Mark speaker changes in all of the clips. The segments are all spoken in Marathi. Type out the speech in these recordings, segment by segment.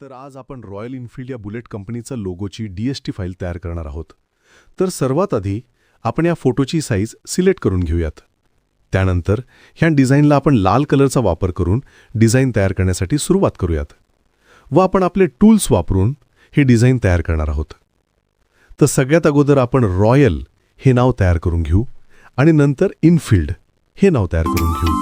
Speaker 1: तर आज आपण रॉयल इनफील्ड या बुलेट कंपनीचा लोगोची DST फाईल तयार करणार आहोत. तर सर्वात आधी आपण या फोटोची साईज सिलेक्ट करून घेऊयात. त्यानंतर ह्या डिझाईनला आपण लाल कलरचा वापर करून डिझाईन तयार करण्यासाठी सुरुवात करूयात व आपण आपले टूल्स वापरून हे डिझाईन तयार करणार आहोत. तर सगळ्यात अगोदर आपण रॉयल हे नाव तयार करून घेऊ आणि नंतर इनफील्ड हे नाव तयार करून घेऊ.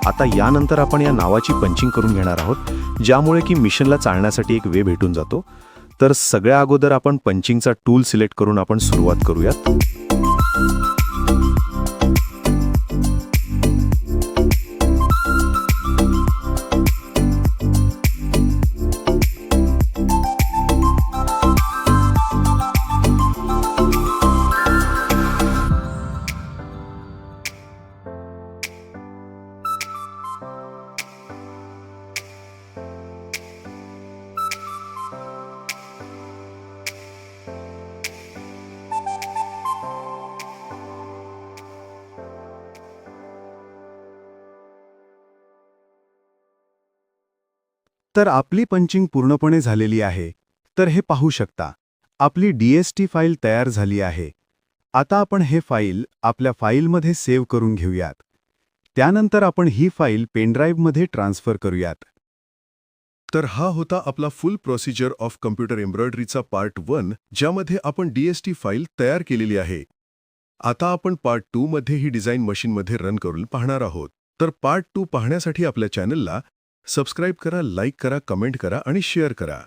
Speaker 2: आता यानंतर आपण या नावाची पंचिंग करून घेणार आहोत, ज्यामुळे की मिशनला चालण्यासाठी एक वे भेटून जातो. तर सगळ्या अगोदर आपण पंचिंगचा टूल सिलेक्ट करून आपण सुरुवात करूयात.
Speaker 1: तर आपली पंचिंग पूर्णपणे झालेली आहे. तर हे पाहू शकता, आपली DST फाईल तयार झाली आहे. आता आपण हे फाईल आपल्या फाईलमध्ये सेव्ह करून घेऊयात. त्यानंतर आपण ही फाईल पेनड्राईव्हमध्ये ट्रान्सफर करूयात. तर हा होता आपला फुल प्रोसिजर ऑफ कम्प्युटर एम्ब्रॉयडरीचा पार्ट 1, ज्यामध्ये आपण DST फाईल तयार केलेली आहे. आता आपण पार्ट 2 मध्ये ही डिझाईन मशीनमध्ये रन करून पाहणार आहोत. तर पार्ट 2 पाहण्यासाठी आपल्या चॅनलला सबस्क्राईब करा, लाईक करा, कमेंट करा आणि शेअर करा.